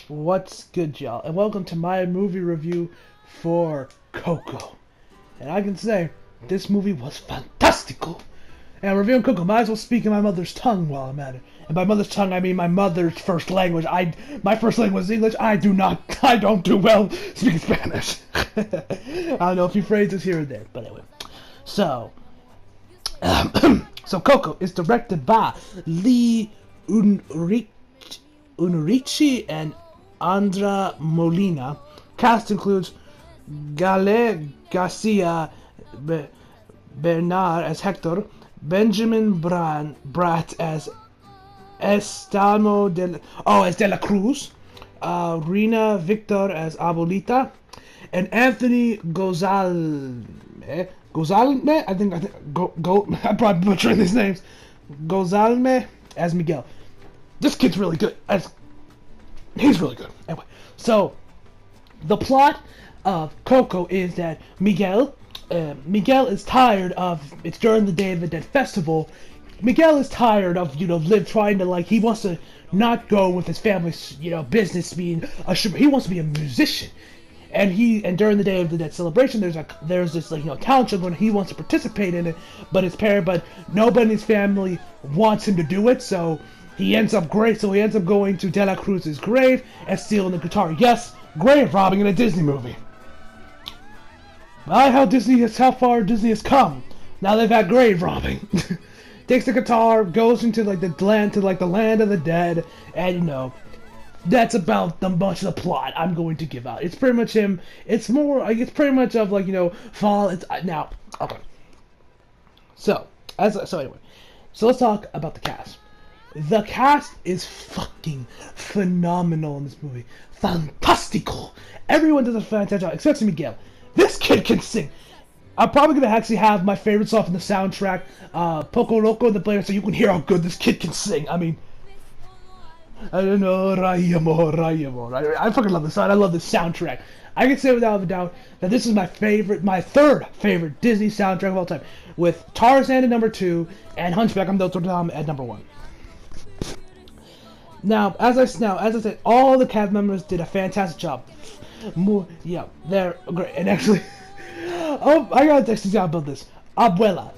What's good, y'all? And welcome to my movie review for Coco. And I can say, this movie was fantastical. And I'm reviewing Coco. Might as well speak in my mother's tongue while I'm at it. And by mother's tongue, I mean my mother's first language. My first language is English. I don't do well speaking Spanish. I don't know a few phrases here and there, but anyway. So, so Coco is directed by Lee Unrici and Andra Molina. Cast includes Gale Garcia Bernard as Hector, Benjamin Bratt as as De La Cruz, Rina Victor as Abuelita, and Anthony Gozalme. I'm probably butchering these names. Gozalme as Miguel. This kid's really good. He's really good. Anyway, so the plot of Coco is that Miguel is tired of. It's during the Day of the Dead festival. Miguel is tired of trying to he wants to not go with his family's business being a he wants to be a musician. And during the Day of the Dead celebration, there's this talent show going. He wants to participate in it, but nobody in his family wants him to do it. So he ends up going to De La Cruz's grave and stealing the guitar. Yes, grave robbing in a Disney movie. How far Disney has come. Now they've had grave robbing. Takes the guitar, goes into the land of the dead, and that's about much of the plot I'm going to give out. It's pretty much him. It's pretty much of fall. Now okay. So anyway, so let's talk about the cast. The cast is fucking phenomenal in this movie. Fantastical. Everyone does a fantastic job, except Miguel. This kid can sing. I'm probably gonna actually have my favorite song from the soundtrack, Poco Loco, in the player, so you can hear how good this kid can sing. I mean, I don't know, Rayamo. I fucking love this song. I love this soundtrack. I can say without a doubt that this is my third favorite Disney soundtrack of all time, with Tarzan at number 2 and Hunchback of Notre Dame at number 1. Now, as I said, all the cast members did a fantastic job. Yeah, they're great. And actually, oh, I gotta text you about this. Abuela.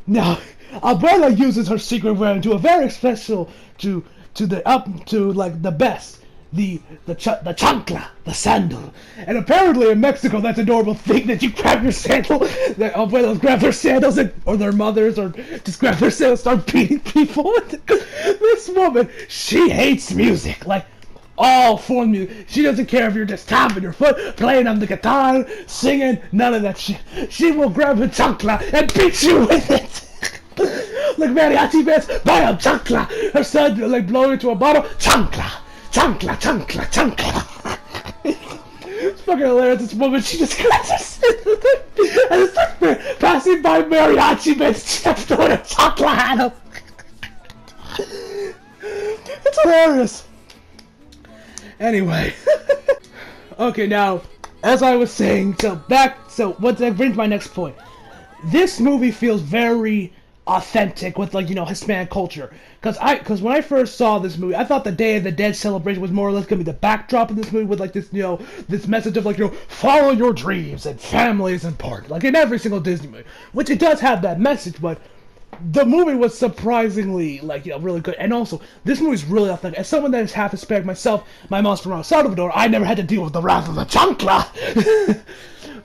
Now, Abuela uses her secret weapon to a very special to the best. The chancla, the sandal. And apparently in Mexico, that's a normal thing that you grab your sandal. That abuelas grab their sandals or their mothers or just grab their sandals and start beating people. This woman, she hates music. All form music. She doesn't care if you're just tapping your foot, playing on the guitar, singing, none of that shit. She will grab a chancla and beat you with it. Like mariachi bands, buy a chancla. Her son, blowing into a bottle, chancla. Chancla. It's fucking hilarious. This woman, she just grabs her and it's like passing by mariachi bands, just throwing a chancla at him. It's hilarious. Anyway, okay, now, as I was saying, so what that brings my next point. This movie feels very authentic with Hispanic culture, because when I first saw this movie, I thought the Day of the Dead celebration was more or less gonna be the backdrop of this movie with this message of follow your dreams and family is important, like in every single Disney movie, which it does have that message, but the movie was surprisingly really good. And also, this movie's really authentic. As someone that is half Hispanic myself, my mom's from El Salvador, I never had to deal with the wrath of the chancla.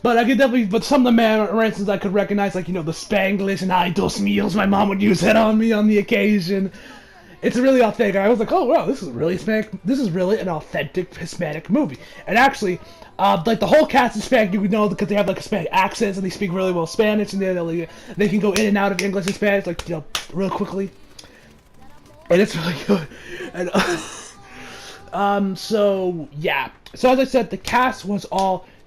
But I could definitely, some of the mannerisms I could recognize, the Spanglish and ay dos míos, my mom would use it on me on the occasion. It's really authentic. I was like, oh wow, this is really Hispanic. This is really an authentic Hispanic movie. And actually, the whole cast is Hispanic. You know, because they have Hispanic accents and they speak really well Spanish, and they can go in and out of English and Spanish real quickly. And it's really good. And so yeah. So as I said, the cast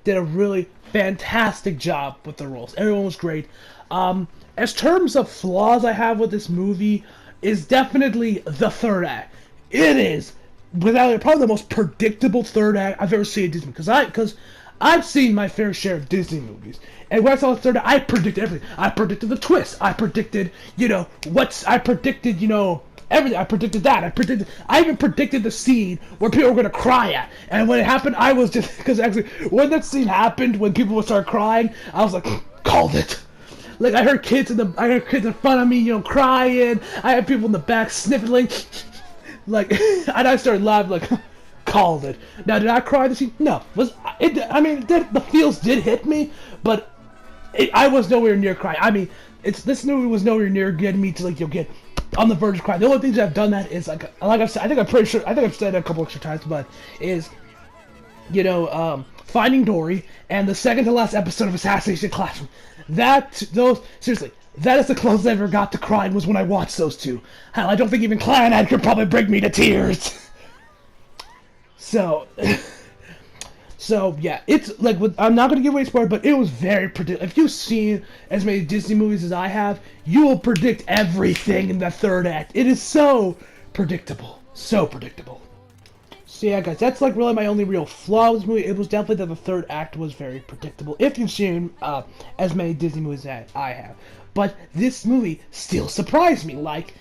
did a really fantastic job with the roles. Everyone was great. As terms of flaws I have with this movie, is definitely the third act. It is, without probably the most predictable third act I've ever seen in Disney. Because I've seen my fair share of Disney movies, and when I saw the third act, I predicted everything. I predicted the twist. I predicted, everything. I predicted that. I even predicted the scene where people were gonna cry at. And when it happened, I was just because actually when that scene happened, when people would start crying, I was like, called it. Like I heard kids in front of me, you know, crying. I had people in the back sniffling, like, and I started laughing, like, called it. Now, did I cry this scene? No. I mean, the feels did hit me, but I was nowhere near crying. I mean, this movie was nowhere near getting me to, like, you know, get on the verge of crying. The only things I've done that is like I've said, I think I've said it a couple extra times, but is, you know, Finding Dory and the second to last episode of Assassination Classroom. Seriously, that is the closest I ever got to crying was when I watched those two. Hell, I don't think even Clanad could probably bring me to tears. So yeah, it's like I'm not gonna give away spoilers, but it was very predictable. If you've seen as many Disney movies as I have, you will predict everything in the third act. It is so predictable, so predictable. So yeah, guys, that's like really my only real flaw with this movie. It was definitely that the third act was very predictable. If you've seen as many Disney movies as I have, but this movie still surprised me. Like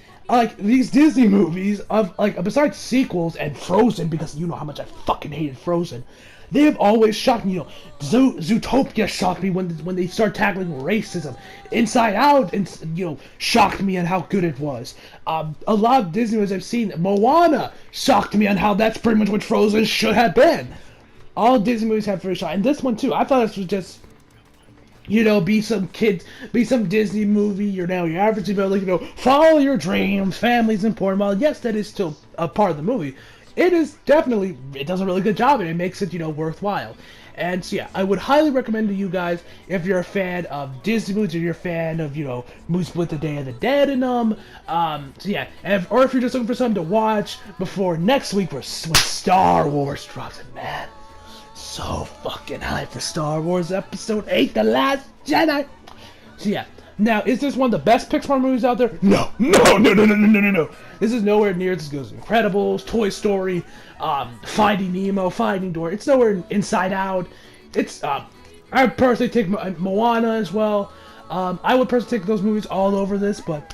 these Disney movies of besides sequels and Frozen, because you know how much I fucking hated Frozen. They have always shocked me. You know, Zootopia shocked me when they start tackling racism. Inside Out, and you know, shocked me on how good it was. A lot of Disney movies I've seen, Moana shocked me on how that's pretty much what Frozen should have been. All Disney movies have very shocked, and this one too. I thought this was just, you know, be some Disney movie. You're now your average about, like, you know, follow your dreams. Family's important. Well, yes, that is still a part of the movie. It is definitely, it does a really good job, and it makes it, you know, worthwhile. And so yeah, I would highly recommend to you guys, if you're a fan of Disney movies, or you're a fan of, you know, movies with the Day of the Dead in them. So yeah, or if you're just looking for something to watch before next week when Star Wars drops, and man, so fucking hyped for Star Wars Episode 8, The Last Jedi. So yeah. Now, is this one of the best Pixar movies out there? No. This is nowhere near as good as Incredibles, Toy Story, Finding Nemo, Finding Dory. It's nowhere Inside Out. It's, I personally take Moana as well. I would personally take those movies all over this, but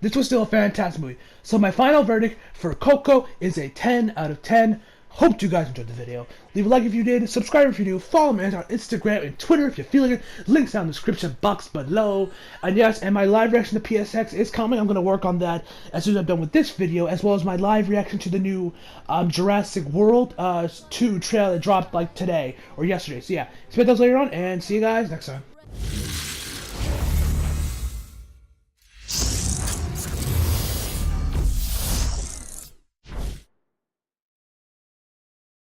this was still a fantastic movie. So my final verdict for Coco is a 10 out of 10. Hope you guys enjoyed the video. Leave a like if you did, subscribe if you do, follow me on Instagram and Twitter if you feel like it. Links down in the description box below. And yes, and my live reaction to PSX is coming. I'm going to work on that as soon as I'm done with this video, as well as my live reaction to the new Jurassic World 2 trailer that dropped like today or yesterday. So yeah, expect those later on, and see you guys next time.